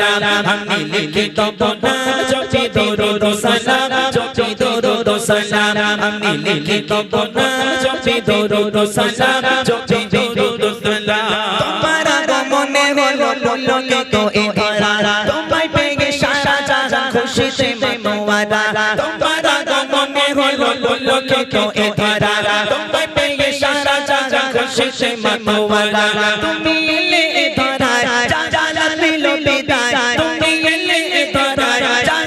সালাম আমি লিখি তব নাম জপি দরুদ সালাম জপি দরুদ সালাম আমি লিখি তব নাম জপি দরুদ সালাম জপি দরুদ সালাম তোমার আগমনে হলো পুলকিত এ ধরা তোমায় পেয়ে সারা জাহান খুশিতে মনোয়ারা তোমার আগমনে হলো পুলকিত এ ধরা তোমায় পেয়ে সারা জাহান খুশিতে মনোয়ারা তুমি এলে এ ধরা জালাল দিল বিদায় তুমি এলে এ ধরা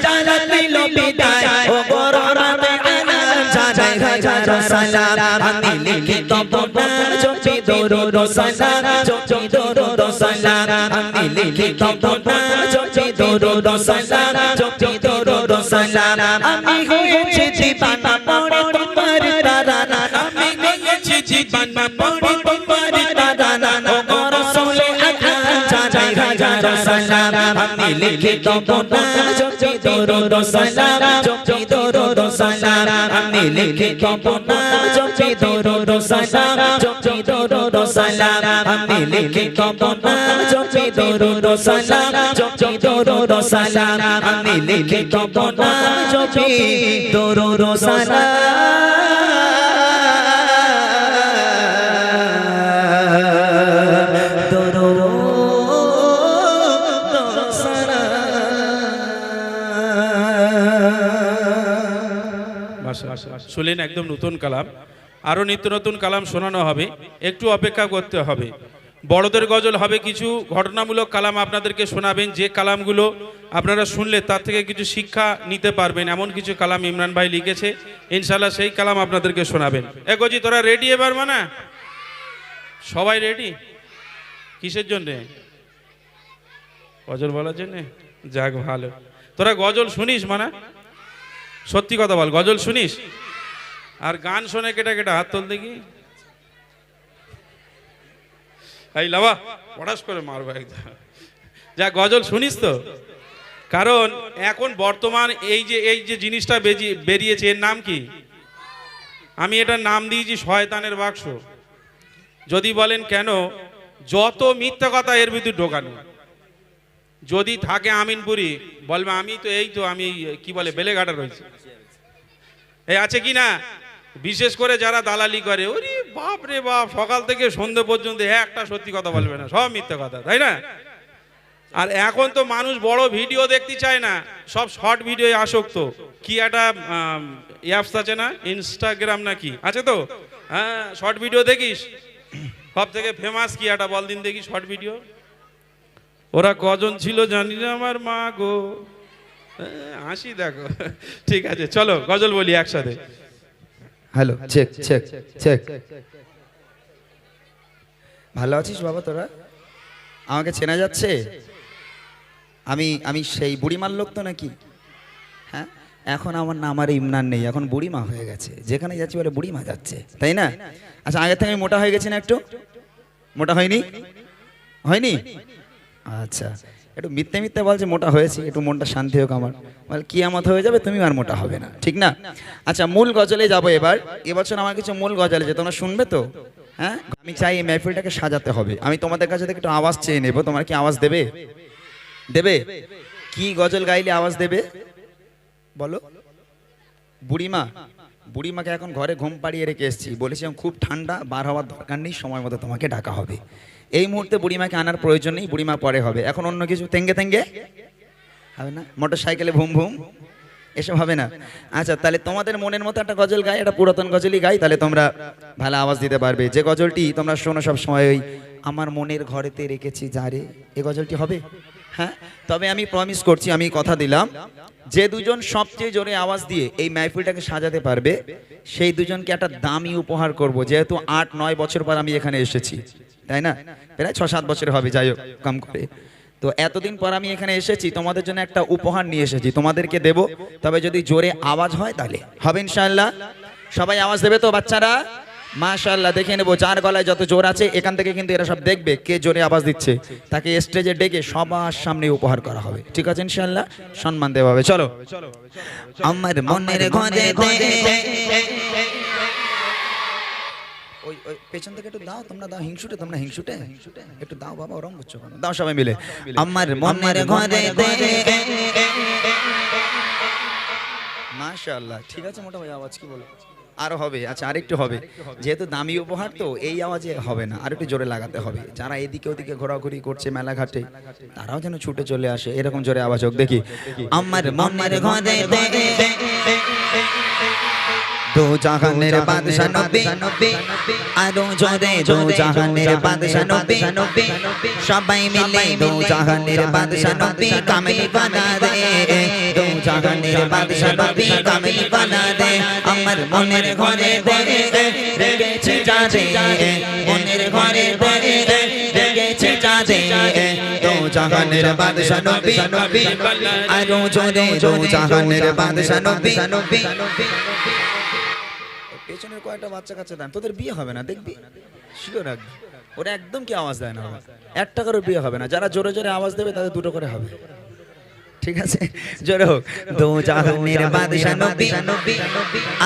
জালাল দিল বিদায় ও গররাতে আনা জানাই হাজার সালাম আমি লিখি তব নাম জপি দরুদ সালাম জপি দরুদ সালাম আমি লিখি তব নাম জপি দরুদ সালাম জপি দরুদ সালাম আমি হয়েছি দিবানা পড়ে তোমার তারানা আমি হয়েছি দিবানা পড়ে তোমার তারানা ও রাসূলে আকরাম জানাই হাজার সালাম আমি লিখি তব নাম জপি দরুদ সালাম জপি দরুদ সালাম আমি লিখি তব নাম জপি দরুদ সালাম জপি দরুদ সালাম আমি লিখি তব নাম জপি দরুদ সালাম জপি দরুদ সালাম আমি লিখি তব নাম জপি দরুদ শুনলেন একদম নতুন কালাম, আরো নিত্য নতুন কালাম শোনানো হবে, একটু অপেক্ষা করতে হবে। বড়দের গজল হবে, কিছু ঘটনামূলক কালাম আপনাদেরকে শোনাবেন, যে কালামগুলো আপনারা শুনলে তার থেকে কিছু শিক্ষা নিতে পারবেন, এমন কিছু কালাম ইমরান ভাই লিখেছে, ইনশাল্লাহ সেই কালাম আপনাদেরকে শোনাবেন। গজি তোরা রেডি এবার? মানা সবাই রেডি? কিসের জন্যে? গজল বলার জন্যে? যাক ভালো। তোরা গজল শুনিস? মানা সত্যি কথা বল, গজল শুনিস? আর গান শোনে কেটা কেটা? হাত তোল দেখি। এই লাভা পড়াশ করে মারবো একদম। যা গজল শুনিস তো? কারণ এখন বর্তমান এই যে জিনিসটা বেরিয়েছে, এর নাম কি? আমি এটার নাম দিয়েছি শয়তানের বাক্স। যদি বলেন কেন, যত মিথ্যা কথা এর ভিতর ঢোকানো। যদি থাকে আমিনপুরি বলবে আমি তো এই তো আমি কি বলে বেলেঘাটা রয়েছে, এই আছে কি না? বিশেষ করে যারা দালালি করে, ওরে বাপ রে বাপ, সকাল থেকে সন্ধ্যে পর্যন্ত একটা সত্যি কথা বলবে না, সব মিথ্যা কথা, তাই না? আর এখন তো মানুষ বড় ভিডিও দেখতে চায় না, সব শর্ট ভিডিও আসক্ত। কি একটা অ্যাপস আছে না, ইনস্টাগ্রাম না কি আছে তো? হ্যাঁ, শর্ট ভিডিও দেখিস। সব থেকে ফেমাস কি একটা বল দিন দেখি শর্ট ভিডিও। ওরা কজন ছিল জানি না আমার মা গো, হাসি দেখো। ঠিক আছে, চলো গজল বলি একসাথে। Hello, check check check. ভালো আছিস বাবা তোরা? আমাকে চেনা যাচ্ছে? আমি সেই বুড়িমার লোক তো নাকি? হ্যাঁ, এখন আমার নাম আর ইমরান নেই, এখন বুড়িমা হয়ে গেছে। যেখানে যাচ্ছি বলে বুড়িমা যাচ্ছে, তাই না? আচ্ছা, আগের থেকে আমি মোটা হয়ে গেছি না? একটু মোটা হয়নি? হয়নি? আচ্ছা, একটু মিথ্যে মিথ্যে বলছে মোটা হয়েছি, একটু মনটা শান্তি হোক আমার। বলে কিয়ামত হয়ে যাবে, তুমি আর মোটা হবে না, ঠিক না? আচ্ছা, মূল গজলে যাবো এবার। এবছর আমার কিছু মূল গজল আছে, তোমরা শুনবে তো? হ্যাঁ, আমি চাই এই মেহফিলটাকে সাজাতে হবে। আমি তোমাদের কাছে থেকে একটু আওয়াজ চেয়ে নেবো। তোমরা কি আওয়াজ দেবে? দেবে? কি গজল গাইলে আওয়াজ দেবে বলো? বুড়িমা, বুড়িমাকে এখন ঘরে ঘুম পাড়িয়ে রেখে এসেছি, বলেছিলাম খুব ঠান্ডা, বার হওয়ার দরকার নেই, সময় মতো তোমাকে ডাকা হবে। এই মুহূর্তে বুড়িমাকে আনার প্রয়োজন নেই, বুড়িমা পরে হবে। এখন অন্য কিছু তেঙ্গে তেঙ্গে হবে না, মোটর সাইকেলে ভুম ভুম এসব হবে না। আচ্ছা, তাহলে তোমাদের মনের মতো একটা গজল গাই, একটা পুরাতন গজলই গাই, তাহলে তোমরা ভালো আওয়াজ দিতে পারবে। যে গজলটি তোমরা শোনো সব সময়, ওই আমার মনের ঘরেতে রেখেছি যারে, এই গজলটি হবে। হ্যাঁ, তবে আমি প্রমিস করছি, আমি কথা দিলাম, যে দুজন সবচেয়ে জোরে আওয়াজ দিয়ে এই মাহফিলটাকে সাজাতে পারবে, সেই দুজনকে একটা দামি উপহার করব। যেহেতু 8-9 বছর পর আমি এখানে এসেছি, তাই না? প্রায় 6-7 বছর হবে, যাই হোক কম করে। তো এতদিন পর আমি এখানে এসেছি, তোমাদের জন্য একটা উপহার নিয়ে এসেছি, তোমাদেরকে দেব। তবে যদি জোরে আওয়াজ হয় তাহলে হবে ইনশাআল্লাহ। সবাই আওয়াজ দেবে তো বাচ্চারা? মাশাআল্লাহ, দেখে নেবো যার গলায় যত জোর আছে। এখান থেকে কিন্তু এরা সব দেখবে কে জোরে আওয়াজ দিচ্ছে, তাকে স্টেজে ডেকে সবার সামনে উপহার করা হবে, ঠিক আছে ইনশাআল্লাহ? সম্মান দেওয়া হবে। চলো। আমার মনের ঘরে ওই ওই পেছন থেকে একটু দাও, তোমরা দাও, হিংসুটে তোমরা, হিংসুটে একটু দাও বাবা, ওরম করছো কেন? দাও সবাই মিলে। আমার মনের ঘরে মাশাআল্লাহ, ঠিক আছে মোটা ভাই, আওয়াজ কি বলো? আরো হবে, আচ্ছা আরেকটু হবে, যেহেতু দামি উপহার তো এই আওয়াজে হবে না, আর একটু জোরে লাগাতে হবে। যারা এদিকে ওদিকে ঘোরাঘুরি করছে মেলাঘাটে, তারাও যেন ছুটে চলে আসে, এরকম জোরে আওয়াজ হোক দেখি। আমার মনের ঘরে দো জাহানের বাদশা নবী, আরো জোরে দো জাহানের বাদশা নবী, সবাই মিলে দো জাহানের বাদশা নবী কামিল বানা দে, দো জাহানের বাদশা নবী কামিল বানা দে। আমার মনের ঘরে রেগেছে যাজে, মনের ঘরে রেগেছে যাজে, দো জাহানের বাদশা নবী, আরো জোরে দো জাহানের বাদশা নবী। পেছনের কয়েকটা বাচ্চা কাচ্চা দেন, তোদের বিয়ে হবে না দেখবি, শিওর রাখবি। ওরা একদম কি আওয়াজ দেয় না, এক টাকারও বিয়ে হবে না। যারা জোরে জোরে আওয়াজ দেবে তাদের দুটো করে হবে, ঠিক আছে? জোরে হোক, দো জাহানের বাদশা নবী,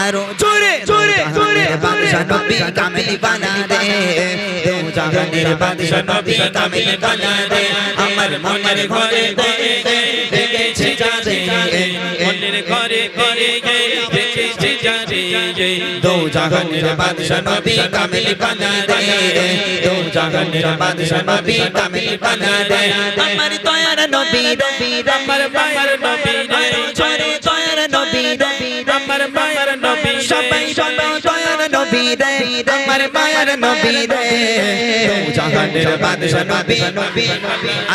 আরো জোরে জোরে জোরে বাদশা নবী কামিল বানা দে, দো জাহানের বাদশা নবী কামিল বানা দে। আমার মনের ঘরে রেগেছে যাজে, মনের ঘরে রেখেছে যাজে, দো জাহানের বাদশা নবী কামিল বানা দে, দো জাহানের বাদশা নবী কামিল বানা দে। আমার দয়ার নবী, আমার মায়ের নবী রে, জোরে দয়ার নবী, আমার মায়ের নবী রে, সবাই বলো দয়ার নবী রে, আমার মায়ের নবী রে, দো জাহানের বাদশা নবী,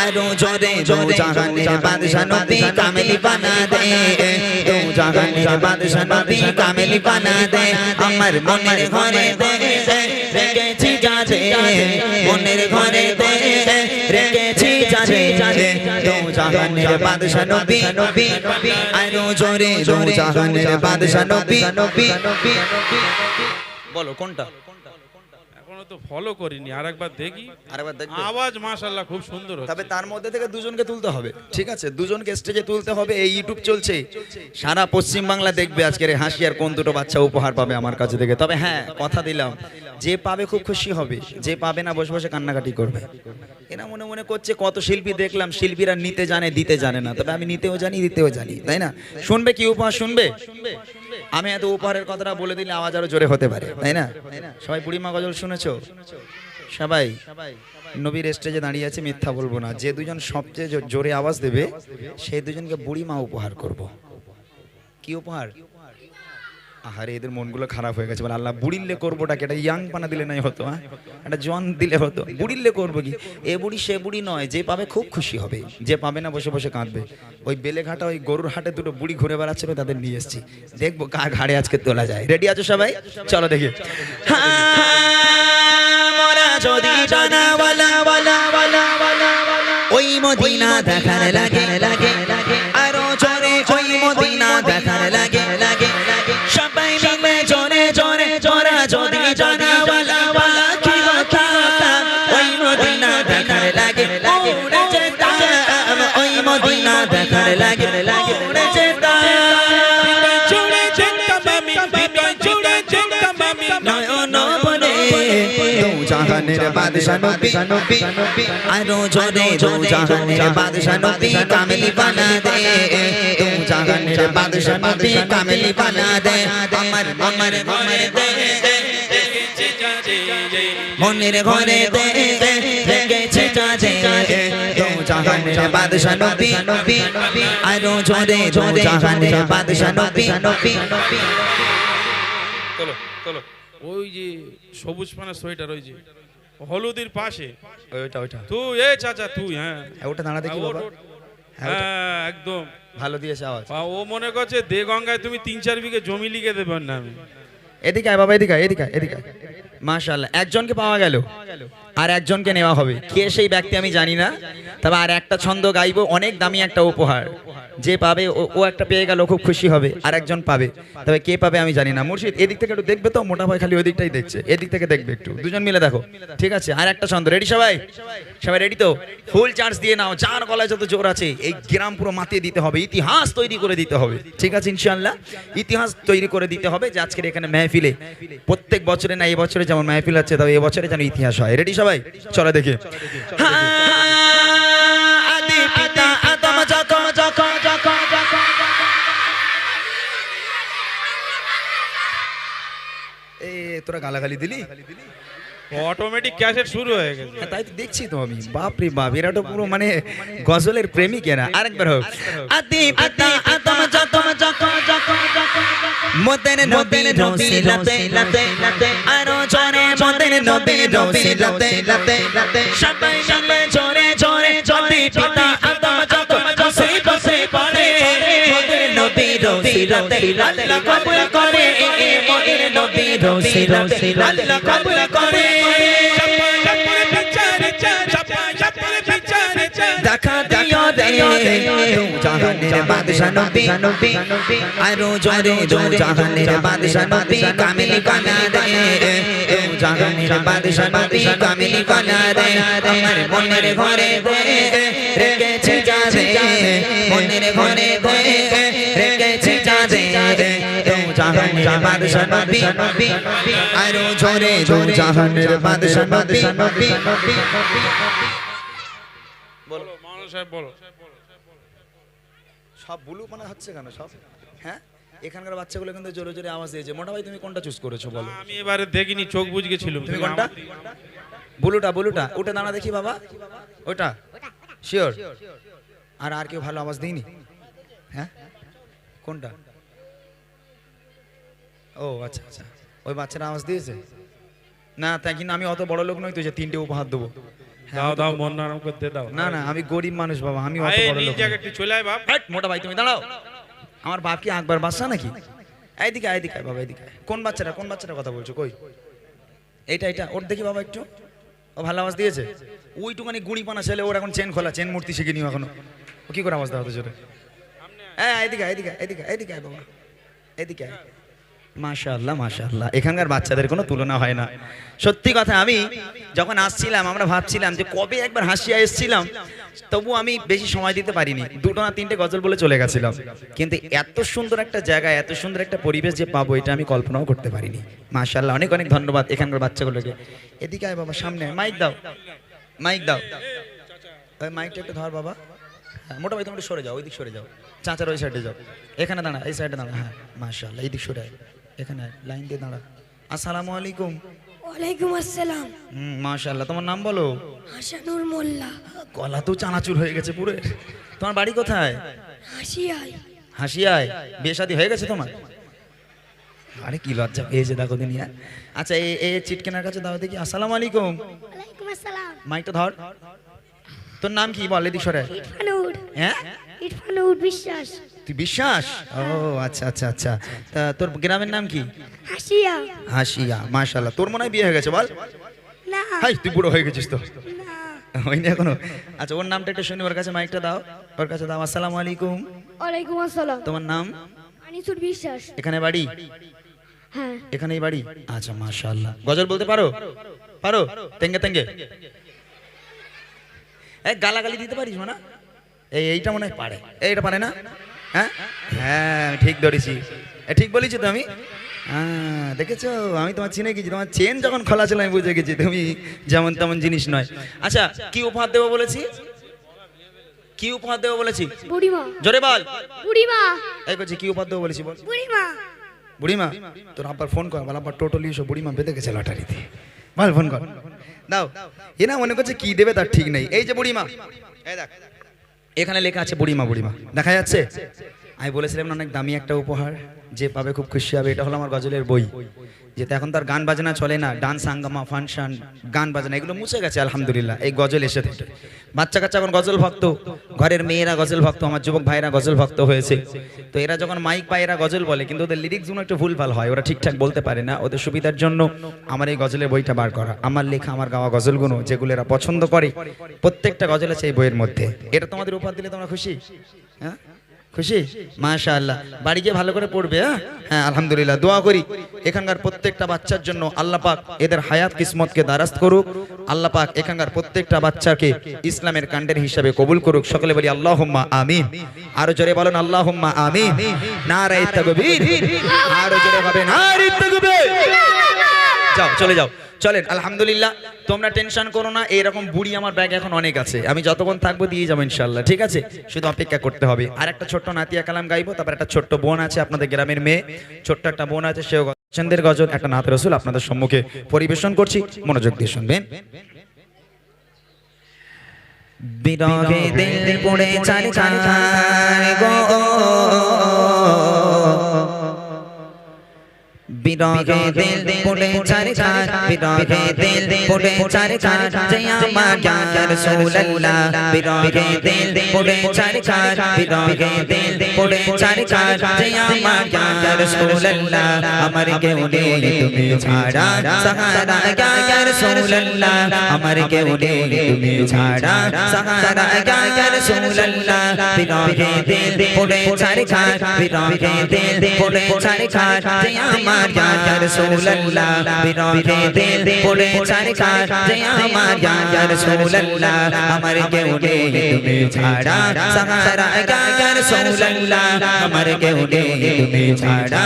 আরো জোরে দো জাহানের বাদশা নবী কামিল বানা দে, দো জাহানের বাদশা নবী কামিল বানা দে। আমার মনের ঘরে রেগেছি যাজে, মনের ঘরে রেগেছি যাজে, দো জাহানের বাদশা নবী, আরো জোরে দো জাহানের বাদশা নবী। বলো কোনটা? এখনো তো ফলো করিনি, আরেকবার দেখি। আরেকবার দেখবে? আওয়াজ মাশাআল্লাহ খুব সুন্দর হচ্ছে। তবে তার মধ্যে থেকে দুজনকে তুলতে হবে, ঠিক আছে? দুজনকে স্টেজে তুলতে হবে। এই ইউটিউব চলছে, সারা পশ্চিম বাংলা দেখবে আজকের এই হাসি, আর কোন দুটো বাচ্চা উপহার পাবে আমার কাছে থেকে। তবে হ্যাঁ, কথা দিলাম, যে পাবে খুব খুশি হবে, যে পাবে না বসে বসে কান্নাকাটি করবে। এরা মনে মনে করছে কত শিল্পী দেখলাম, শিল্পীরা নিতে জানে দিতে জানে না। তবে আমি নিতেও জানি দিতেও জানি, তাই না? শুনবে কি উপহার শুনবে? আমি এত উপহারের কথাটা বলে দিলে আওয়াজ আরো জোরে হতে পারে, তাই না? সবাই বুড়িমা গজল শুনেছো? সবাই নবীর স্টেজে দাঁড়িয়ে আছে, মিথ্যা বলবো না। যে দুজন সবচেয়ে জোরে আওয়াজ দেবে সেই দুজনকে বুড়িমা উপহার করব। কি উপহার? আহারে, এদের মনগুলো খারাপ হয়ে গেছে। বলে আল্লাহ, বুড়িল্লে করবোটা কি? এটা ইয়াং পানা দিলে নাই হতো, হ্যাঁ? একটা জোয়ান দিলে হতো। বুড়িল্লে করবো কি? এ বুড়ি সে বুড়ি নয়, যে পাবে খুব খুশি হবে, যে পাবে না বসে বসে কাঁদবে। ওই বেলেঘাটা ওই গরুর হাটে দুটো বুড়ি ঘুরে বেড়াচ্ছিল, তাদের নিয়ে এসেছি, দেখবো কার ঘাড়ে আজকে তোলা যায়। রেডি আছো সবাই? চলো দেখি। ওই মদিনা দেখার লাগে লাগে, আরো জোরে ওই মদিনা দেখার লাগে লাগে, সবাই মিলে জোরে জোরে জোরা যদি জানাওয়ালা পাখি কথা, ওই মদিনা দেখার লাগে লাগে, উড়ে যেতাম ওই মদিনা দেখার লাগে লাগে, উড়ে যেতাম জুড়ে যেতাম আমি, জুড়ে যেতাম আমি, নয়ন বনে দো জাহানের বাদশা নবী, আরো জোরে দো জাহানের বাদশা নবী কামিল বানা দে, দো জাহানের বাদশা নবী কামিল বানা দে। আমার মনের ঘরে রেখেছে যাজে, মনের ঘরে রেগেছে যাজে, দো জাহানের বাদশা নবী, আরো জোরে দো জাহানের বাদশা নবী। চলো চলো। ওই যে সবুজ পানা সোয়েটার, ওই যে হলুদের পাশে, ওইটা ওইটা তুই এ চাচা তুই, হ্যাঁ ওটা দাঁড়া দেখি বাবা। হ্যাঁ একদম ভালো দিয়েছে আওয়াজ। ও মনে করছে দে গঙ্গায় তুমি 3-4 বিঘে জমি লিখে দেবেন না। আমি এদিকে আয় বাবা, এদিকে আয়, এদিকে আয়, এদিকে আয়। মাশাআল্লাহ, একজনকে পাওয়া গেল, আর একজনকে নেওয়া হবে। কে সেই ব্যক্তি আমি জানি না, তবে আর একটা ছন্দ গাইবো, অনেক দামি একটা উপহার। যে পাবে ও একটা পেয়ে গেল, খুব খুশি হবে। আর একজন পাবে, তবে কে পাবে আমি জানি না। মুর্শিদ এদিক থেকে একটু দেখবে তো, মোটা ভাই খালি ওই দিকটাই দেখছে, এদিক থেকে দেখবে একটু, দুজন মিলে দেখো, ঠিক আছে? আর একটা ছন্দ রেডি সবাই? সবাই রেডি তো? ফুল চার্জ দিয়ে নাও, যার গলায় যত জোর আছে এই গ্রাম পুরো মাতিয়ে দিতে হবে, ইতিহাস তৈরি করে দিতে হবে, ঠিক আছে? ইনশাআল্লাহ ইতিহাস তৈরি করে দিতে হবে যে আজকের এখানে মেহফিলে প্রত্যেক বছরে না, এই বছরে যেমন মাহফিল হচ্ছে, তবে এবছরে যেন ইতিহাস হয়। রেডি সবাই? চলো দেখি। আদি পিতা আদম তোরা গালাগালি দিলি, অটোমেটিক ক্যাসেট শুরু হয়ে গেছে। তাই তো দেখছি তো আমি। বাপ রে বাপ, এরা তো পুরো মানে গজলের প্রেমিক এরা। আরেকবার হোক। আদি পিতা আদম মোদের নবীর রসিলাতে আরো জোরে মোদের নবীর রসিলাতে সবাই মিলে জোরে জোরে আদি পিতা আদম বসে পড়ে মোদের নবীর রসিলাতে আল্লাহ কবুল করে মোদের নবীর রসিলাতে আল্লাহ কবুল করে। দেখা দিও রে জাহানের বাদশা নবী আরো জোরে জাহানের বাদশা নবী কামিনী কানা রে জাহানের বাদশা নবী কামিনী কানা রে আমার মনের ঘরে রেখেছে যাবে মনের ঘরে রেখেছে যাবে জাহানের বাদশা নবী আরো জোরে জাহানের বাদশা নবী। বলো মাওলানা সাহেব বলো। সব বুলু মানে হচ্ছে কেন সব? হ্যাঁ, এখানকার বাচ্চাগুলো কিন্তু জোরে জোরে আওয়াজ দিয়েছে। মোটা ভাই তুমি কোনটা চুজ করেছো বলো? আমি এবারে দেখিনি, চোখ বুঝ গেছিলাম। তুমি কোনটা? বুলুটা ওটা দাঁড়া দেখি বাবা, ওটা শিওর? আর কেউ ভালো আওয়াজ দেয়নি? হ্যাঁ, কোনটা? ও আচ্ছা আচ্ছা, ওই বাচ্চারা আওয়াজ দিয়েছে না? তাই কিন্তু আমি অত বড় লোক নই তো যে তিনটে উপহার দেবো। দাও দাও, মন নরম করতে দাও। না না, আমি গরিব মানুষ বাবা, আমি অত বড় লোক জায়গা একটু চলে আয় বাপ। মোটা ভাই তুমি দাঁড়াও। আমার বাপ কি আকবর বাদশা নাকি? এইদিকে এইদিকে বাবা, এইদিকে। কোন বাচ্চাটা কথা বলছো? কই এইটা ওর দেখি বাবা একটু। ও ভালো আওয়াজ দিয়েছে। ওইটুখানি গুঁড়িপানা ছেলে, ওর এখন চেন খোলা, চেন মূর্তি শিখে নিও এখনো। ও কি করে আওয়াজ দেওয়া হতো জোরে? হ্যাঁ এইদিকে বাবা, এইদিকে। মাশাআল্লাহ মাশাআল্লাহ, এখানকার বাচ্চাদের কোনো তুলনা হয় না। সত্যি কথা, আমি যখন আসছিলাম আমরা ভাবছিলাম যে কবে একবার হাসিয়া এসেছিলাম, তবু আমি বেশি সময় দিতে পারিনি, 2টো না 3টে গজল বলে চলে গেছিলাম। কিন্তু এত সুন্দর একটা জায়গায় এত সুন্দর একটা পরিবেশ যে পাবো, এটা আমি কল্পনাও করতে পারিনি। মাশাআল্লাহ, অনেক অনেক ধন্যবাদ এখানকার বাচ্চাগুলোকে। এদিকে আয় বাবা, সামনে মাইক দাও। ওই মাইকটা একটু ধর বাবা। হ্যাঁ, মোটা ভাই তুমি একটু সরে যাও, ওইদিক সরে যাও। চাচার ওই সাইডে যাও, এখানে দাঁড়া, এই সাইডে দাঁড়া। হ্যাঁ মাশাআল্লাহ, এইদিক সরে আয়, এখানে লাইন দিয়ে দাঁড়া। আসসালামু আলাইকুম। ওয়ালাইকুম আসসালাম। মাশাআল্লাহ, তোমার নাম বলো? হাসানুর মোল্লা। গলা তো চানাচুর হয়ে গেছে পুরো। তোমার বাড়ি কোথায়? হাসিয়ায়। বিয়ে শাদী হয়ে গেছে তোমার? আরে কি লজ্জা পেয়েছে দেখো দুনিয়া। আচ্ছা, এই চিটকেনার কাছে দাও দেখি। আসসালামু আলাইকুম। ওয়ালাইকুম আসসালাম। মাইকটা ধর। তোর নাম কি বল? এদিক সরে। ইরফানুর। হ্যাঁ, ইরফানুর বিশ্বাস। তুই বিশ্বাস? ও আচ্ছা আচ্ছা আচ্ছা। তা তোর গ্রামের নাম কি? হাসিয়া। মাশাআল্লাহ, তোর মনে হয় বিয়ে হয়ে গেছে বল? না। হাই, তুই বুড়ো হয়ে গেছিস তো। না, হয়নি এখনো? আচ্ছা, ওর নামটা একটু শুনি, ওর কাছে মাইকটা দাও, ওর কাছে দাও। আসসালামু আলাইকুম। ওয়ালাইকুম আসসালাম। তোমার নাম? আনিসুর বিশ্বাস। এখানে বাড়ি? হ্যাঁ, এখানেই বাড়ি। আচ্ছা মাশাআল্লাহ, গজল বলতে পারো? তেঙ্গে গালাগালি দিতে পারিস না? এইটা মনে হয় পারে। এইটা পারে না? হ্যাঁ ঠিক ধরেছি, ঠিক বলেছি তো আমি। হ্যাঁ দেখেছো, আমি তোমার চিনে গেছি। তোমার চেন যখন খোলা ছিল আমি বুঝে গেছি তুমি যেমন তেমন জিনিস নয়। আচ্ছা, কি উপহার দেবো বলেছি? বুড়িমা। জোরে বল। বুড়িমা। এই করছি, কি উপহার দেবো বলেছি বল? বুড়িমা। তোর আব্বার ফোন কর, বল আব্বার টোটালি এসব বুড়িমা বেঁধে গেছে লটারিতে। বল ফোন কর, দাও। এ না মনে করছে কি দেবে তার ঠিক নেই। এই যে বুড়িমা, এই দেখ এখানে লেখা আছে বুড়িমা। দেখা যাচ্ছে? আমি বলেছিলাম না অনেক দামি একটা উপহার, যে পাবে খুব খুশি হবে। এটা হলো আমার গজলের বই, যেটা এখন তার গান বাজনা চলে না, ডান্স হাঙ্গামা ফাংশন গান বাজনা এগুলো মুছে গেছে আলহামদুলিল্লাহ। এই গজল এসে থেকে বাচ্চা কাচ্চা এখন গজল ভক্ত, ঘরের মেয়েরা গজল ভক্ত, আমার যুবক ভাইরা গজল ভক্ত হয়েছে। তো এরা যখন মাইক পায় এরা গজল বলে, কিন্তু ওদের লিরিক্সগুলো একটু ভুলভাল হয়, ওরা ঠিকঠাক বলতে পারে না। ওদের সুবিধার জন্য আমার এই গজলের বইটা বার করা, আমার লেখা আমার গাওয়া গজলগুলো যেগুলো এরা পছন্দ করে, প্রত্যেকটা গজল আছে এই বইয়ের মধ্যে। এটা তোমাদের উপহার দিলে তোমরা খুশি? হ্যাঁ খুশি? মাশাআল্লাহ, বাড়ি গিয়ে ভালো করে পড়বে। হ্যাঁ আলহামদুলিল্লাহ, দোয়া করি এখানকার প্রত্যেকটা বাচ্চার জন্য আল্লাহ পাক এদের হায়াত কিসমতকে দারাস্ত করুক। আল্লাহ পাক এখানকার প্রত্যেকটা বাচ্চাকে ইসলামের কাণ্ডের হিসাবে কবুল করুক। সকলে বলি আল্লাহুম্মা আমিন। আরো জোরে বলেন আল্লাহুম্মা আমিন। নারে তাকবীর। আরো জোরে হবে নারে তাকবীর। যাও চলে যাও চলেন আলহামদুলিল্লাহ তোমরা টেনশন করো না এরকম বুড়ি আমার ব্যাগ এখন অনেক আছে আমি যতক্ষণ থাকবো দিয়ে যাবো ইনশাল্লাহ ঠিক আছে শুধু অপেক্ষা করতে হবে আর একটা ছোট্ট নাতিয়া কালাম গাইবো তারপর একটা ছোট্ট বোন আছে আপনাদের গ্রামের মেয়ে ছোট্ট একটা বোন আছে সেও চন্দের গজল একটা নাত রসুল আপনাদের সম্মুখে পরিবেশন করছি মনোযোগ দিয়ে শুনবেন বিরহে দিল পড়ে চার চার গো বিরহে দিল পড়ে চার চার বিরহে দিল পড়ে চার চার জয় আমার ইয়া রাসূলুল্লাহ বিরহে দিল পড়ে চার চার বিরহে দিল পড়ে চার চার জয় আমার ইয়া রাসূলুল্লাহ আমার কেউ নেই তুমি ছাড়া সাহারা ইয়া রাসূলুল্লাহ আমার কেউ নেই তুমি ছাড়া সাহারা ইয়া রাসূলুল্লাহ বিরহে দিল পড়ে চার চার বিরহে দিল পড়ে চার চার জয় আমার ইয়া রাসূলুল্লাহ বিরহে দিল পড়ে চার চার জয় আমার ইয়া রাসূলুল্লাহ আমার কেউ নেই তুমি ছাড়া সাহারা ইয়া রাসূলুল্লাহ আমার কেউ নেই তুমি ছাড়া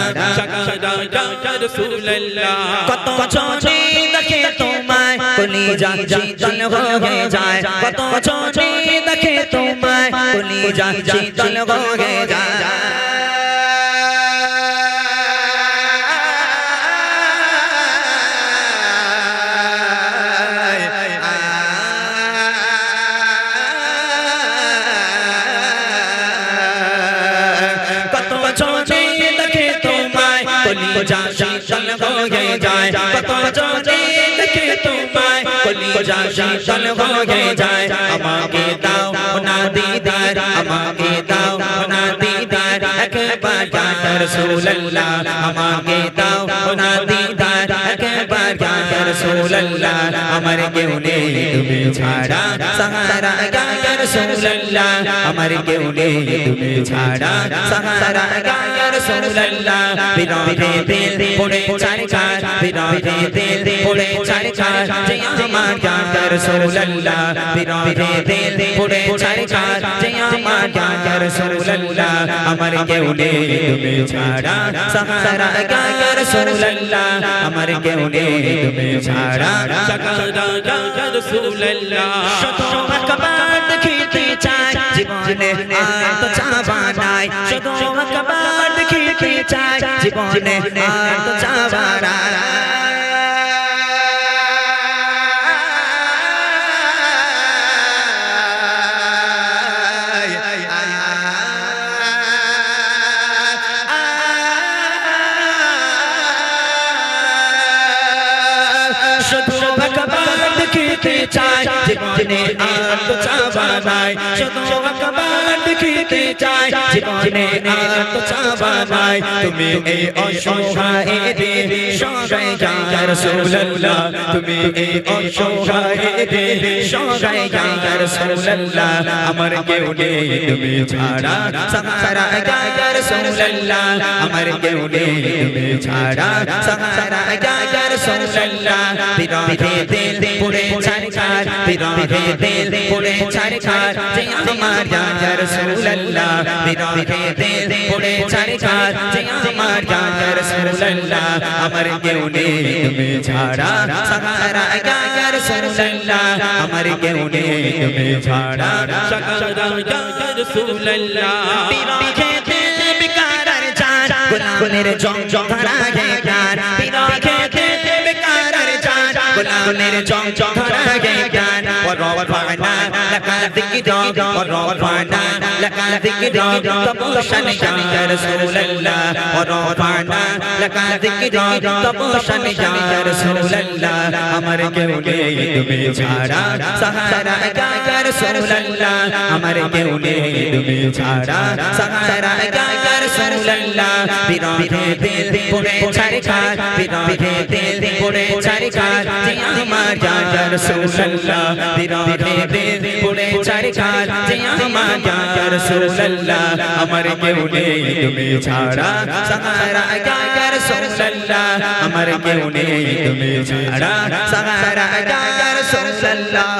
কত চোখে দেখে তোমায় কলিজা শীতল হয়ে যায় কত চোখে দেখে তোমায় কলিজা শীতল হয়ে যায় কলিজা শীতল হয়ে যায় কত চোখে দেখে তোমায় কলিজা শীতল হয়ে যায় আমাকে দাও না দিদার আমাকে দাও না দিদার একবার ইয়া রাসূলুল্লাহ আমাকে দাও না দিদার একবার ইয়া রাসূলুল্লাহ আমার কেউ নেই তুমি ছাড়া সাহারা ইয়া রাসূলুল্লাহ আমার কেউ নেই তুমি ছাড়া সাহারা ইয়া রাসূলুল্লাহ বিরহে দিল পড়ে চার চার বিরহে দিল পড়ে চার চার জয় আমার ইয়া রাসূলুল্লাহ বিরহে দিল পড়ে চার চার জয় আমার ইয়া রাসূলুল্লাহ আমার কেউ নেই তুমি ছাড়া সাহারা ইয়া রাসূলুল্লাহ আমার কেউ নেই তুমি ছাড়া ইয়া রাসূলুল্লাহ শত আকবার দেখিতে চাই জীবনে আর তো চাওয়া নাই শত আকবার দেখিতে চাই জীবনে আর তো চাওয়া নাই শুধু ভগবান দেখিতে চাই জীবনে আর তো চাওয়া নাই শুধু ভগবান দেখিতে চাই জীবনে আর তো চাওয়া নাই তুমি এই অসহায়দের সহায় ইয়া রাসূলুল্লাহ তুমি এই অসহায়দের সহায় ইয়া রাসূলুল্লাহ আমার কেউ নেই তুমি ছাড়া সাহারা ইয়া রাসূলুল্লাহ আমার কেউ নেই তুমি ছাড়া সাহারা ইয়া রাসূলুল্লাহ বিরহে দিল পড়ে চার চার বিরহে দিল পড়ে চার চার জয় আমার ইয়া রাসূলুল্লাহ বিরহে দিল পড়ে চার চার জয় আমার ইয়া রাসূলুল্লাহ আমার কেউ নেই তুমি ছাড়া সাহারা ইয়া রাসূলুল্লাহ আমার কেউ নেই তুমি ছাড়া ইয়া রাসূলুল্লাহ বিরহে দিল বিকারার চার গুনাহের জং ধরা গে প্যার বিরহে দিল বিকারার চার গুনাহের জং ধরা গে প্যার ورفعنا لك الذكر ورفعنا لك الذكر تبوشا يا رسول الله ورفعنا لك الذكر تبوشا يا رسول الله আমার কেউ নেই তুমি ছাড়া সাহারা ইয়া রাসূলুল্লাহ আমার কেউ নেই তুমি ছাড়া সাহারা ইয়া রাসূলুল্লাহ বিরহে দিল পড়ে চার চার বিরহে দিল পড়ে চার চার জয় আমার ইয়া রাসূলুল্লাহ বিরহে দিল পড়ে চার চার জয় আমার ইয়া রাসূলুল্লাহ আমার কেউ নেই তুমি ছাড়া সাহারা ইয়া রাসূলুল্লাহ আমার কেউ নেই তুমি ছাড়া সাহারা ইয়া রাসূলুল্লাহ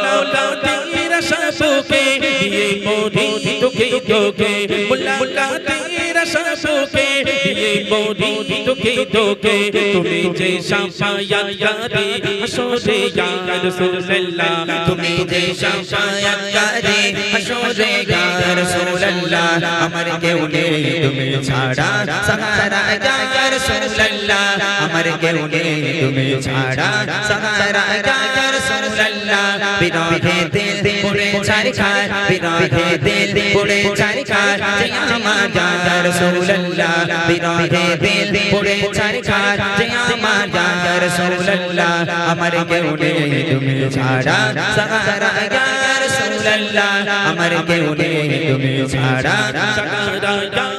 লৌলাও তেরা শাবকে দিয়ে মোদি তোকে তোকে তোকে মুলাকাতের আশাকে দিয়ে বড়ি তোকে তোকে তুমি যে শাফায়াত করে হাসরে ইয়া রাসূলুল্লাহ তুমি যে শাফায়াত করে হাসরে ইয়া রাসূলুল্লাহ আমার কেউ নেই তুমি ছাড়া সাহারা ইয়া রাসূলুল্লাহ আমার কেউ নেই তুমি ছাড়া সাহারা ইয়া রাসূলুল্লাহ বিরহে দিল পুরে ছারখার বিরহে দিল পুরে ছারখার যে আমার ইয়া রাসূলুল্লাহ বিরহে দিল পুরে ছারখার যে আমার ইয়া রাসূলুল্লাহ আমার কেউ নেই তুমি ছাড়া সাহারা ইয়া রাসূলুল্লাহ আমার কেউ নেই তুমি ছাড়া সাহারা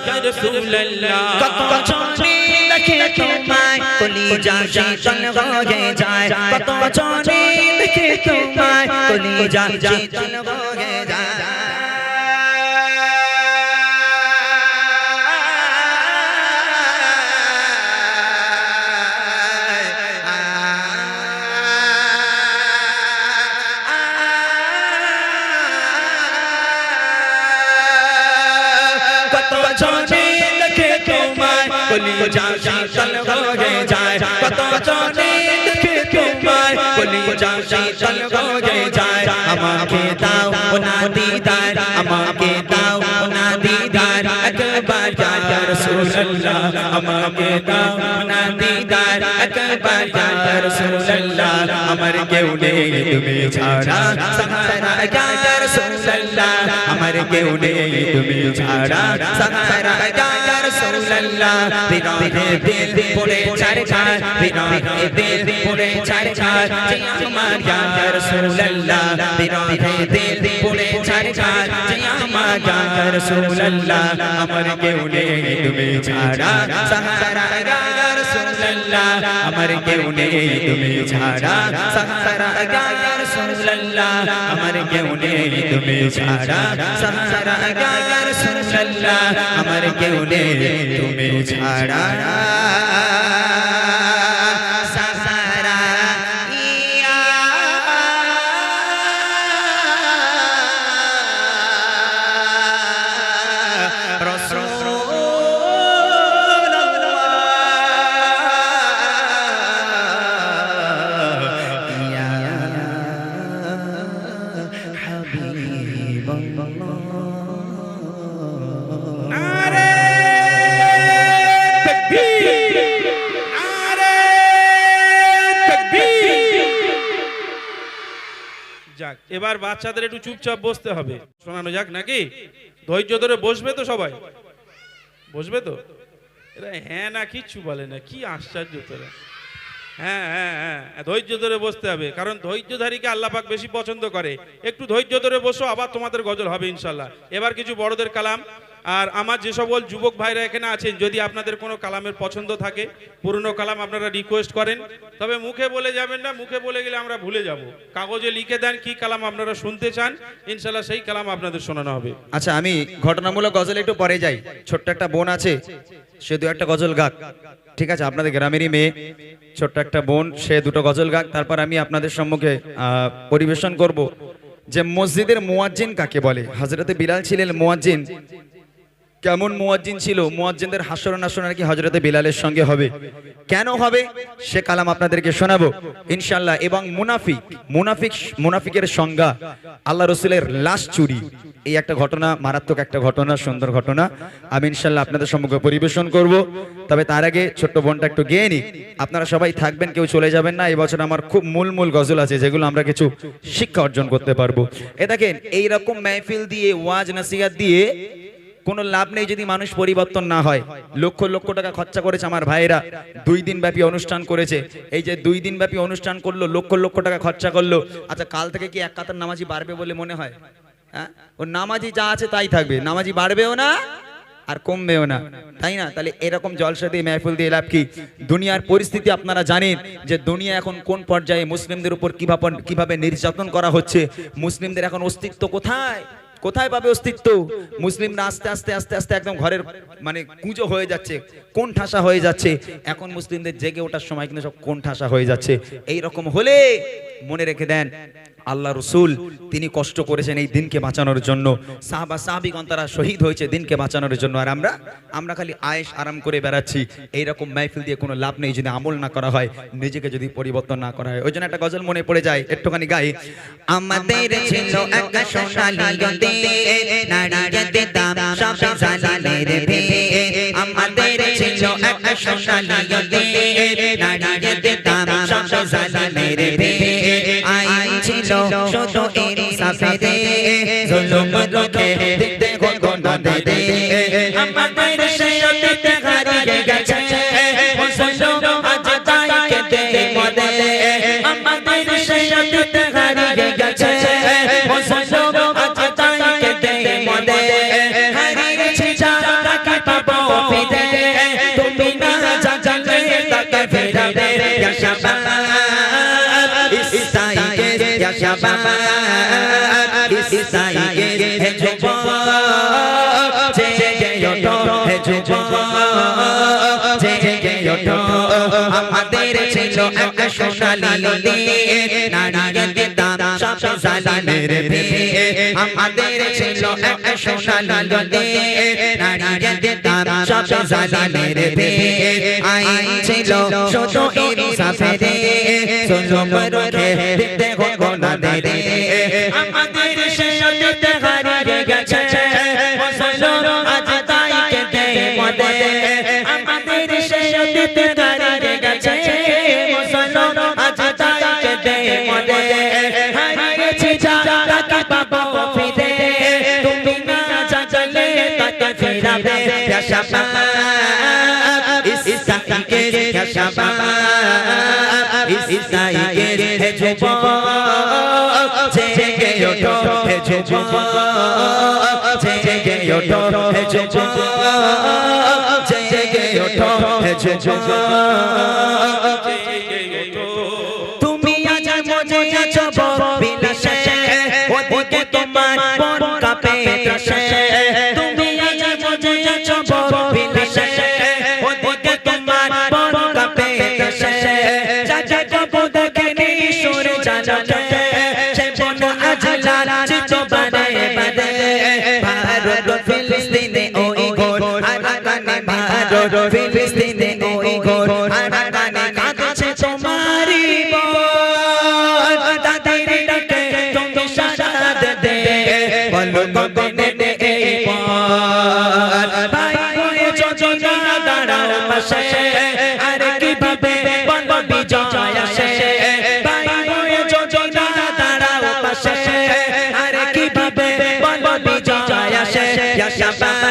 ইয়া রাসূলুল্লাহ কত চোখে দেখে তোমায় কলিজা শীতল হয়ে যায় কত চোখে দেখে তোমায় কলিজা শীতল হয়ে যায় কলিজা শীতল হয়ে যায় কত চোখে দেখে তোমায় কলিজা শীতল হয়ে যায় আমাকে দাও না দিদার আমাকে দাও না দিদার একবার ইয়া রাসূলুল্লাহ আমাকে দাও না দিদার একবার ইয়া রাসূলুল্লাহ আমার কেউ নেই তুমি ছাড়া সাহারা ইয়া রাসূলুল্লাহ আমার কেউ নেই তুমি ছাড়া সাহারা ইয়া রাসূলুল্লাহ বিরহে দিল পুরে ছারখার বিরহে দিল পুরে ছারখার যে আমার ইয়া রাসূলুল্লাহ বিরহে দিল পুরে ছারখার যে আমার ইয়া রাসূলুল্লাহ আমার কেউ নেই তুমি ছাড়া সাহারা ইয়া রাসূলুল্লাহ আমার কেউ নেই তুমি ছাড়া সাহারা ইয়া রাসূলুল্লাহ আমার কেউ নেই তুমি ছাড়া সাহারা ইয়া রাসূলুল্লাহ আমার কেউ নেই তুমি ছাড়া সাহারা ইয়া রাসূলুল্লাহ ইয়া হাবিবাল্লাহ যাক এবার বাচ্চাদের একটু চুপচাপ বসতে হবে শোনানো যাক নাকি ধৈর্য ধরে বসবে তো সবাই বসবে তো এরা হ্যাঁ না কিচ্ছু বলে না কি আশ্চর্য তোরা হ্যাঁ হ্যাঁ হ্যাঁ ধৈর্য ধরে বসতে হবে কারণ ধৈর্যধারীকে আল্লাহ পাক বেশি পছন্দ করে একটু ধৈর্য ধরে বসো আবার তোমাদের গজল হবে ইনশাল্লাহ এবার কিছু বড়দের কালাম আর আমার যে সকল যুবক ভাইরা এখানে আছেন যদি আপনাদের কোনো কালামের পছন্দ থাকে পুরনো কালাম আপনারা রিকোয়েস্ট করেন তবে মুখে বলে যাবেন না মুখে বলে গেলে আমরা ভুলে যাব কাগজে লিখে দেন কি কালাম আপনারা শুনতে চান ইনশাল্লাহ সেই কালাম আপনাদের শোনানো হবে আচ্ছা আমি ঘটনামূলক গজল একটু পরে যাই ছোট্ট একটা বোন আছে সে দু একটা গজল গাক ঠিক আছে আপনাদের গ্রামেরই মেয়ে ছোট্ট একটা বোন সে দুটো গজল গাক তারপর আমি আপনাদের সম্মুখে পরিবেশন করব যে মসজিদের মুয়াজ্জিন কাকে বলে হযরতে বিলাল ছিলেন মুয়াজ্জিন কেমন মুয়াজ্জিন ছিল মুয়াজ্জিনদের হাসর নাসর নাকি হযরতে বিলালের সঙ্গে হবে কেন হবে সে কালাম আপনাদেরকে শোনাবো ইনশাআল্লাহ এবং মুনাফিকের সংজ্ঞা আল্লাহ রাসূলের লাশ চুরি এই একটা ঘটনা মারাত্মক একটা ঘটনা সুন্দর ঘটনা আমি ইনশাআল্লাহ আপনাদের সম্মুখে পরিবেশন করব তবে তার আগে ছোট্ট বোনটা একটু গেয়ে নি আপনারা সবাই থাকবেন কেউ চলে যাবেন না এই বছর আমার খুব মূল গজল আছে যেগুলো আমরা কিছু শিক্ষা অর্জন করতে পারবো এ দেখেন এই রকম মাহফিল দিয়ে ওয়াজ নসিহত দিয়ে কোনো লাভ নেই যদি মানুষ পরিবর্তন না হয় লক্ষ লক্ষ টাকা খরচা করেছে আমার ভাইয়েরা 2 দিন ব্যাপী অনুষ্ঠান করেছে এই যে 2 দিন ব্যাপী অনুষ্ঠান করলো লক্ষ লক্ষ টাকা খরচা করলো আচ্ছা কাল থেকে কি এক কাতার নামাজি বাড়বে বলে মনে হয় হ্যাঁ ও নামাজি যা আছে তাই থাকবে নামাজি বাড়বেও না আর কমবেও না তাই না তাহলে এরকম জলসা দিয়ে মাহফিল দিয়ে লাভ কি দুনিয়ার পরিস্থিতি আপনারা জানেন যে দুনিয়া এখন কোন পর্যায়ে মুসলিমদের উপর কিভাবে নির্যাতন করা হচ্ছে মুসলিমদের এখন অস্তিত্ব কোথায় পাবে অস্তিত্ব মুসলিমরা আস্তে আস্তে আস্তে আস্তে একদম ঘরের মানে কুঁজো হয়ে যাচ্ছে কোন ঠাসা হয়ে যাচ্ছে এখন মুসলিমদের জেগে ওঠার সময় কিন্তু সব কোন ঠাসা হয়ে যাচ্ছে এই রকম হলে মনে রেখে দেন আল্লাহ রসুল তিনি কষ্ট করেছেন এই দিনকে বাঁচানোর জন্য, সাহাবা সাহাবিগণ তারা শহীদ হয়েছে দিনকে বাঁচানোর জন্য। আর আমরা খালি আয়েশ আরাম করে বেড়াচ্ছি। এইরকম মাহফিল দিয়ে কোনো লাভ নেই যদি আমল না করা হয়, নিজেকে যদি পরিবর্তন না করা হয়। ওই জন্য একটা গজল মনে পড়ে যায়, একটুখানি গাই। আমাদের ছিল একটা সোনালী নারীদের দাম সব জালিমের ভেবে, আমাদের ছিল একটা সোনালী নারীদের দাম সব জালিমের ভেবে, আইন ছিল শুধু ইনসাফে জুলুম রোখে দিতে গণনা দে, আমাদের সেই অতীত হারিয়ে গেছে মুসলমান আজ তাই কেঁদে মরে, আমাদের সেই অতীত হারিয়ে গেছে মুসলমান আজ তাই কেঁদে মরে, হারিয়েছি যাকে পাবো ফিরে তুমি না জানলে তাকে ফেরাবে, ইয়া শাবাব ইসাইকে, ইয়া শাবাব ইসাইকে, হে যুবক জেগে ওঠো, হে যুবক জেগে ওঠো, আমাদের ছিল একটা সোনালী নারীদের দাম সব জালিমের ভেবে, আমাদের ছিল একটা সোনালী নারীদের দাম সব জালিমের ভেবে, আইন ছিল শুধু ইনসাফে জুলুম রোখে দিতে গণনা দে, আমাদের সেই অতীত হারিয়ে গেছে মুসলমান আজ তাই কেঁদে মরে, আমাদের সেই অতীত হারিয়ে গেছে মুসলমান আজ তাই কেঁদে মরে, হারিয়েছি যাকে পাবো ফিরে তুমি না জানলে তাকে ফেরাবে, ইয়া শাবাব ইসাইকে, ইয়া শাবাব ইসাইকে, হে যুবক জেগে ওঠো, হে যুবক জেগে ওঠো, হে যুবক জেগে ওঠো, হে যুবক জেগে ওঠো, তুমি আজ মজে আছো বিলাসে ওদিকে তোমার মন কাঁপে ত্রাসে, তুমি আজ মজে আছো বিলাসে ওদিকে তোমার মন কাঁপে ত্রাসে, চাচা কবু দেখেনি সুরে জানাতে সে বন আজ লাচিত বারে বারে, ভারত ফিলিস্তিনে ওই ঘোর আরাকানে, ভারত ফিলিস্তিনে ওই ঘোর আরাকানে, কাঁদছে তোমারি বোন তাদের ডাকে তুমি সাড়া দে, বলো কবে নেবে এই পর, ভাই হয়েছো যদি না দাঁড়াও পাশে, আরে কিভাবে বলবো বিজয় আসে, ভাই হয়েছো যদি না দাঁড়াও পাশে, আরে কিভাবে বলবো বিজয় আসে, ইয়া শাবাব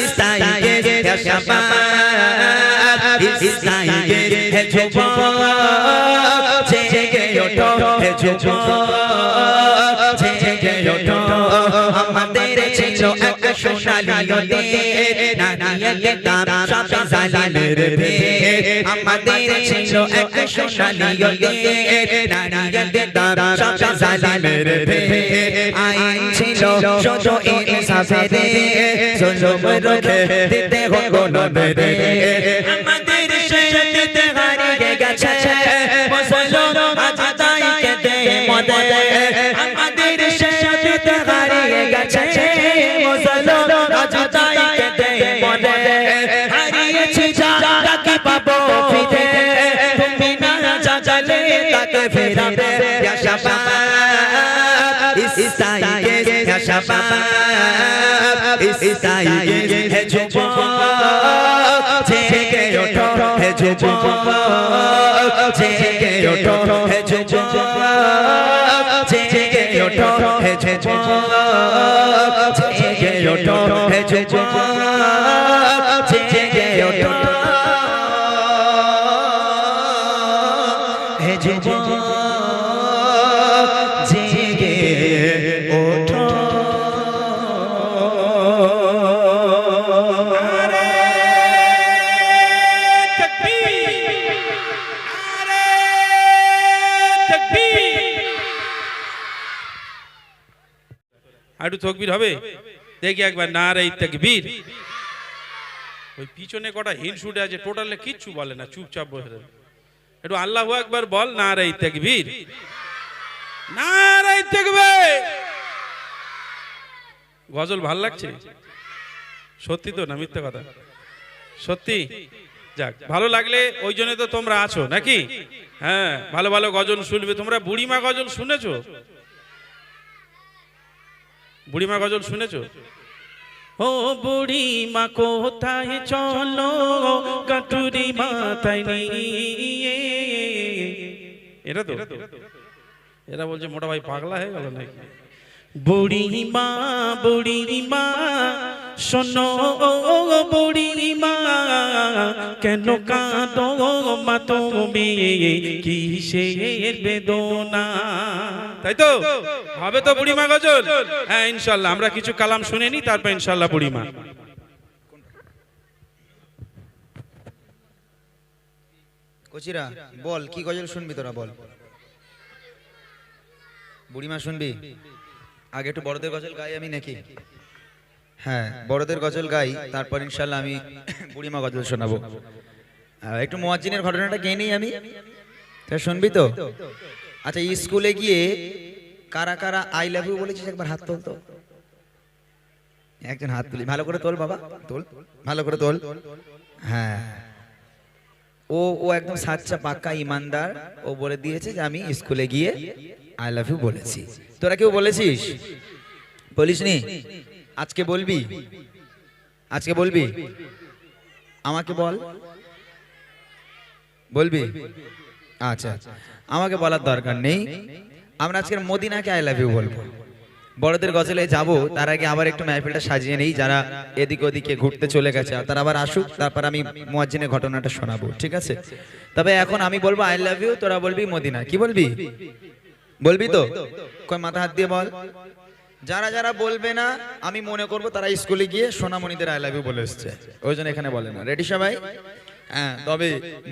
ইসাইকে, ইয়া শাবাব ইসাইকে, হে যুবক জেগে ওঠো, হে যুবক জেগে ওঠো, আমাদের ছিল একটা সোনালী নারীদের দাম সব জালিমের ভেবে, আমাদের ছিল একটা সোনালী নারীদের দাম সব জালিমের ভেবে, আইন ছিল শুধু ইনসাফে জুলুম রোখে দিতে গণনা দে, আমাদের সেই অতীত হারিয়ে গেছে মুসলমান আজ তাই কেঁদে মরে, আমাদের সেই অতীত হারিয়ে গেছে মুসলমান আজ তাই কেঁদে মরে, হারিয়েছি যাকে পাবো ফিরে তুমি না জানলে তাকে ফেরাবে, ইয়া শাবাব ইসাইকে, ইয়া শাবাব ইসাইকে, হে যুবক জেগে ওঠো, হে যুবক জেগে ওঠো, হে যুবক জেগে ওঠো, হে যুবক জেগে ওঠো, হে যুবক জেগে ওঠো, হে যুবক জেগে ওঠো। একটু তকবীর হবে দেখি একবার, নারে তাকবীর। ওই পিছনে কটা হিনশুটে আছে, টোটালে কিচ্ছু বলে না, চুপচাপ বসে থাকে। একটু আল্লাহু আকবার বল, নারে তাকবীর। নারাই দেখবে গজল ভাল লাগছে সত্যি তো না মিথ্যে কথা সত্যি যাক ভালো লাগলে ওই জন্য তো তোমরা আছো নাকি হ্যাঁ ভালো ভালো গজল শুনবে তোমরা বুড়িমা গজল শুনেছো বুড়িমা গজল শুনেছো ও বুড়িমা কোথায় চলো কাটুরি মাথায় নিয়ে এটা তো এরা বলছে মোটা ভাই পাগলা হয়ে গেল নাকি বুড়িমা শোনো বুড়িমা কেন কাঁদো মা তুমি কিসের বেদনা তাই তো হবে তো বুড়িমা গজল হ্যাঁ ইনশাল্লাহ আমরা কিছু কালাম শুনে নি তারপর ইনশাল্লাহ বুড়িমা কচিরা বল কি গজল শুনবি তোরা বল বুড়িমা শুনবি আগে একটু বড়দের গজল গাই আমি নাকি হ্যাঁ বড়দের গজল গাই তারপর ইনশাল্লাহ আমি বুড়িমা গজল শোনাবো একটু মুয়াজ্জিনের ঘটনাটা গেয়ে নিই আমি শুনবি তো আচ্ছা স্কুলে গিয়ে কারা কারা আই লাভ ইউ বলেছিস একবার হাত তোল তো একজন হাত তুলি ভালো করে তোল বাবা তোল ভালো করে তোল হ্যাঁ ও একদম সাচ্চা পাক্কা ইমানদার ও বলে দিয়েছে যে আমি স্কুলে গিয়ে আই লাভ ইউ বলেছি তোরা কেউ বলেছিস বলিসনি আজকে বলবি আমাকে বলবি আচ্ছা আমাকে বলার দরকার নেই আমরা আজকের মদিনাকে আই লাভ ইউ বলবো বড়দের গজলে যাব তার আগে আবার একটু মাহফিলটা সাজিয়ে নেই যারা এদিক ওদিকে ঘুরতে চলে গেছে তারা আবার আসুক তারপর আমি মুয়াজ্জিনের ঘটনাটা শোনাবো ঠিক আছে তবে এখন আমি বলবো আই লাভ ইউ তোরা বলবি মদিনা কি বলবি তো কই মাথা হাত দিয়ে বল যারা যারা বলবে না আমি মনে করব তারা স্কুলে গিয়ে সোনামণিদের আই লাভ ইউ বলে এসছে ওই জন্য এখানে বলে না রেডি সবাই হ্যাঁ তবে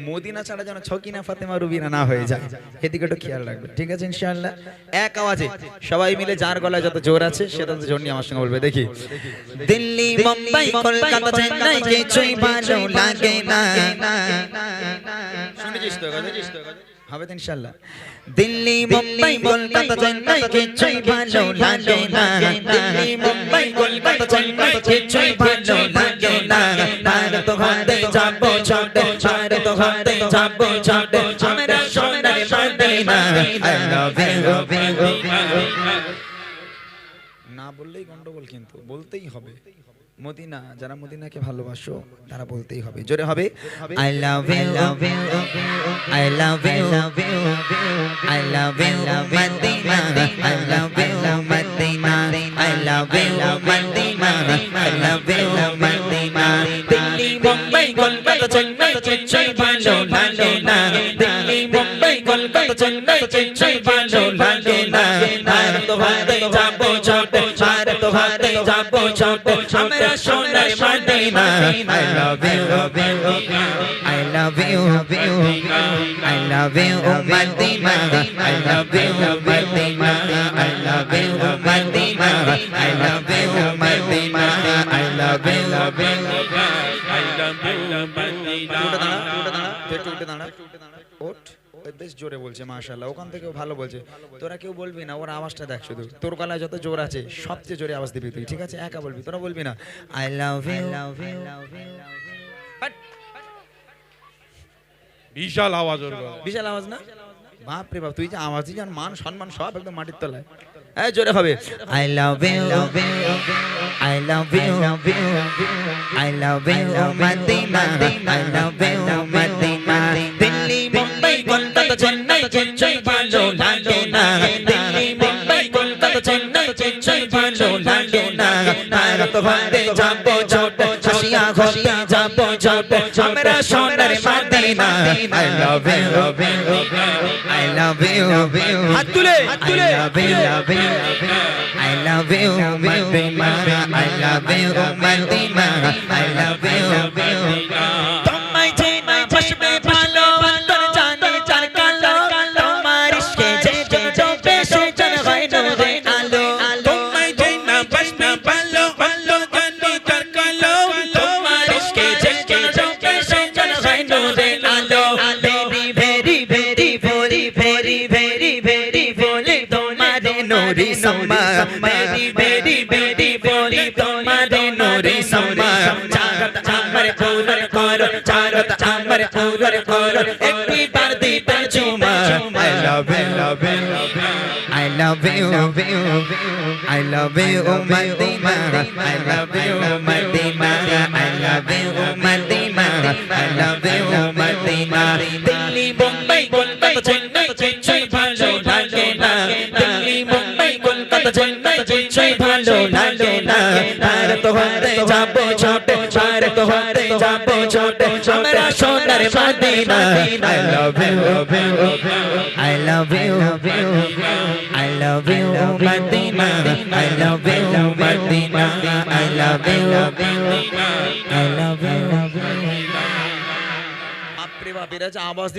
মদিনা ছাড়া যেন ছকিনা ফাতেমা রুবিনা না হয়ে যায় এদিকে একটু খেয়াল রাখবে ঠিক আছে ইনশাআল্লাহ এক আওয়াজে সবাই মিলে যার গলায় যত জোর আছে সেটা জোর নিয়ে আমার সঙ্গে বলবে দেখি দিল্লি মুম্বাই কলকাতা চেন্নাই কিছুই ভালো লাগে না শুনেছিস তো হবে তো ইনশাআল্লাহ দিল্লি মুম্বাই কলকাতা চেন্নাই কিছুই ভালো লাগে না দিল্লি মুম্বাই কলকাতা চেন্নাই কিছুই ভালো লাগে না ভারত হতে যাবো ছোট ভারত হতে যাবো ছোট আমরা সোনার মদিনা আই লাভ ইউ না বললেই গন্ডগোল কিন্তু বলতেই হবে মদিনা যারা মদিনাকে ভালোবাসো তারা বলতেই হবে জোরে হবে I love you I love you I love you Medina I love you Medina I love you Medina I love you Medina Delhi Mumbai Kolkata Chennai কিছুই ভালো লাগে না দিল্লি মুম্বাই কলকাতা চেন্নাই কিছুই ভালো লাগে না ভারত হতে যাবো ছোট ভারত হতে যাবো ছোট আমরা সোনার Medina I love you I love you I love you Medina I love you Medina I love you Medina I love you Medina I love you ওঠ বেশ জোরে বলছে মাশাআল্লাহ ওখান থেকেও ভালো বলছে তোরা কেউ বলবি না ওর আওয়াজটা দেখ শুধু তোর গলায় যত জোর আছে সবচেয়ে জোরে আওয়াজ দিবি তুই ঠিক আছে একা বলবি তোরা বলবি না আই লাভ ইউ বিশাল আওয়াজ ওর গলায় বিশাল আওয়াজ না বাপ রে বাপ তুই যে আওয়াজ দিস মান সম্মান সব একদম মাটির তলায় এই জোরে হবে I love you I love you I love you Medina I love you Medina Delhi Mumbai Kolkata Chennai কিছুই ভালো লাগে না দিল্লি মুম্বাই কলকাতা চেন্নাই কিছুই ভালো লাগে না ভারত হতে যাবো ছোট হাসিয়া খুশিয়া যাবো ছোট আমরা সোনার Medina I love you I love you হাত তুলে I love you I love you, Madina. I love you, Madina. I love you, Madina. তোমায় চেনা বসবে ভালো তোর জানে চার কালো তোমার ইশকে যে ডুবে সে জন হয় নূরে আলো তোমায় চেনা বসবে ভালো ভালো জানি চার কালো তোমার ইশকে যে ডুবে সে জন হয় নূরে আলো very very very very very very very very নূরি সম্মা মেরি মেরি বেটি বলি তোমারে নূরি সম্মা চারত আমার পূরণ করো চারত আমার পূরণ করো একটি বার দিতে চুমা I love you I love you I love you Madina I love you Madina I love you Madina I love you Madina Delhi Mumbai Kolkata Chennai কিছুই ভালো লাগে না দিল্লি মুম্বাই কলকাতা চেন্নাই কিছুই ভালো লাগে না ভারত হতে যাবো ছোটে ভারত হতে যাবো ছোটে আমরা সোনার Medina I love you I love you I love you Madina I love you Madina I love you I love you বাপরে বাপ, এরা যে আওয়াজ